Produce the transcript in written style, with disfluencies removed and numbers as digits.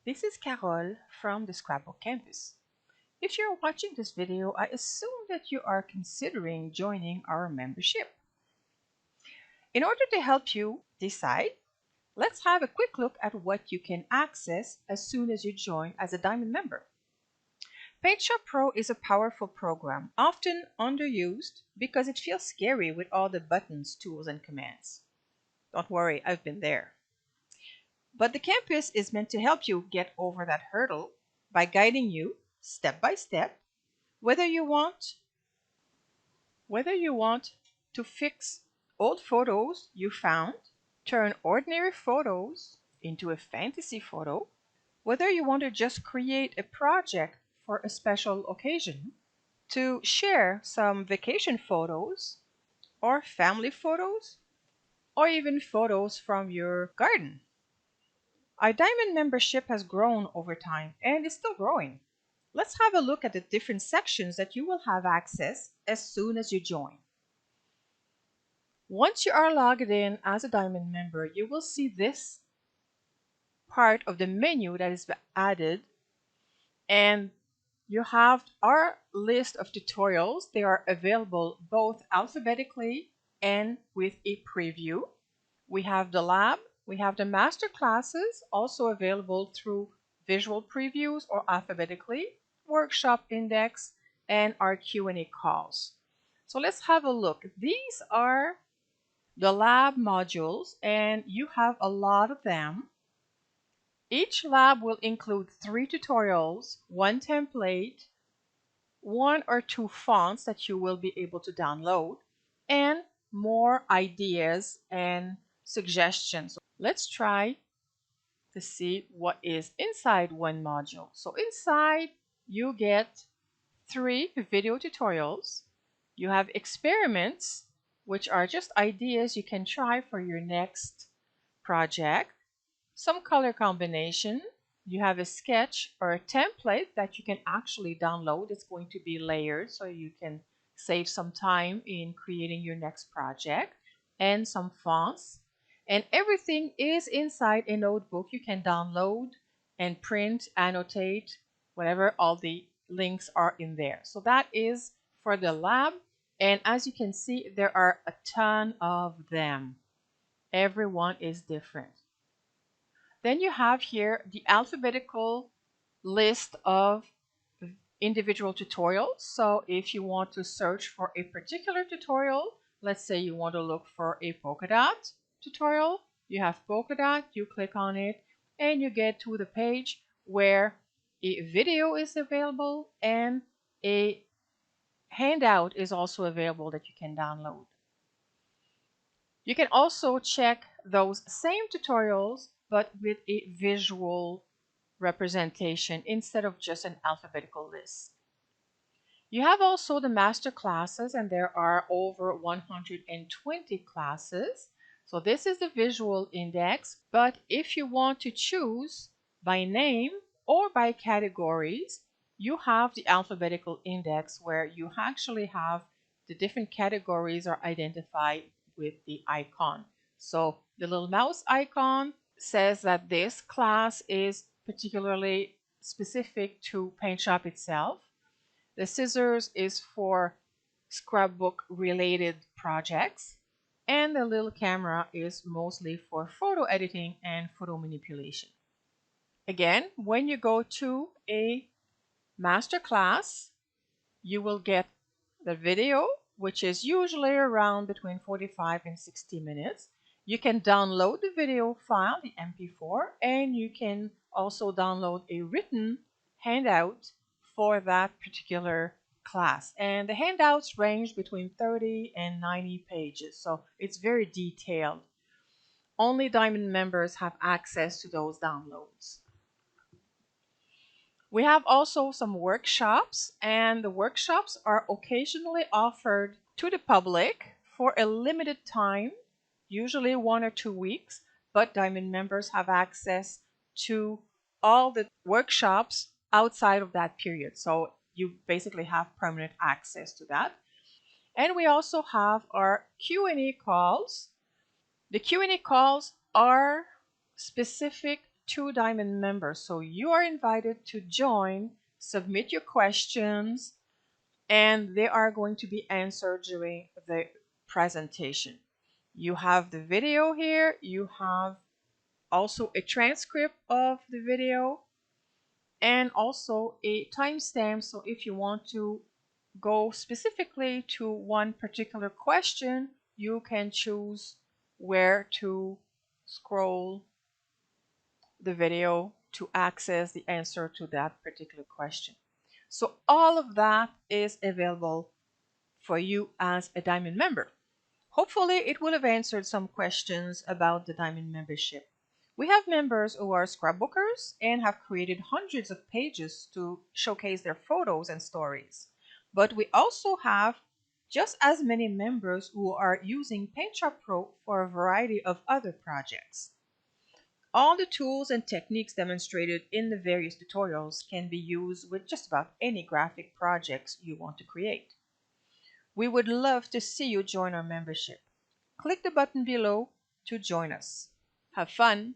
This is Carol from the Scrapbook campus. If you're watching this video, I assume that you are considering joining our membership. In order to help you decide, let's have a quick look at what you can access as soon as you join as a Diamond member. PaintShop Pro is a powerful program, often underused because it feels scary with all the buttons, tools, and commands. Don't worry, I've been there. But the campus is meant to help you get over that hurdle by guiding you step by step, whether you want to fix old photos you found, turn ordinary photos into a fantasy photo, whether you want to just create a project for a special occasion, to share some vacation photos or family photos, or even photos from your garden. Our Diamond membership has grown over time and is still growing. Let's have a look at the different sections that you will have access as soon as you join. Once you are logged in as a Diamond member, you will see this part of the menu that is added, and you have our list of tutorials. They are available both alphabetically and with a preview. We have the lab, we have the master classes, also available through visual previews or alphabetically, workshop index, and our Q&A calls. So let's have a look. These are the lab modules, and you have a lot of them. Each lab will include 3 tutorials, 1 template, 1 or 2 fonts that you will be able to download, and more ideas and suggestions. Let's try to see what is inside one module. So inside you get 3 video tutorials. You have experiments, which are just ideas you can try for your next project. Some color combination. You have a sketch or a template that you can actually download. It's going to be layered so you can save some time in creating your next project, and some fonts. And everything is inside a notebook you can download and print, annotate, whatever. All the links are in there. So that is for the lab. And as you can see, there are a ton of them. Everyone is different. Then you have here the alphabetical list of individual tutorials. So if you want to search for a particular tutorial, let's say you want to look for a polka dot tutorial, you have polka dot, you click on it, and you get to the page where a video is available and a handout is also available that you can download. You can also check those same tutorials but with a visual representation instead of just an alphabetical list. You have also the master classes, and there are over 120 classes. So this is the visual index, but if you want to choose by name or by categories, you have the alphabetical index where you actually have the different categories are identified with the icon. So the little mouse icon says that this class is particularly specific to PaintShop itself. The scissors is for scrapbook related projects, and the little camera is mostly for photo editing and photo manipulation. Again, when you go to a master class, you will get the video, which is usually around between 45 and 60 minutes. You can download the video file, the MP4, and you can also download a written handout for that particular class. And the handouts range between 30 and 90 pages, so it's very detailed. Only Diamond members have access to those downloads. We have also some workshops, and the workshops are occasionally offered to the public for a limited time, usually 1 or 2 weeks, but Diamond members have access to all the workshops outside of that period. So you basically have permanent access to that. And we also have our Q&A calls. The Q&A calls are specific 2 Diamond members. So you are invited to join, submit your questions, and they are going to be answered during the presentation. You have the video here. You have also a transcript of the video and also a timestamp. So if you want to go specifically to one particular question, you can choose where to scroll the video to access the answer to that particular question. So all of that is available for you as a Diamond member. Hopefully, it will have answered some questions about the Diamond membership. We have members who are scrapbookers and have created hundreds of pages to showcase their photos and stories. But we also have just as many members who are using PaintShop Pro for a variety of other projects. All the tools and techniques demonstrated in the various tutorials can be used with just about any graphic projects you want to create. We would love to see you join our membership. Click the button below to join us. Have fun!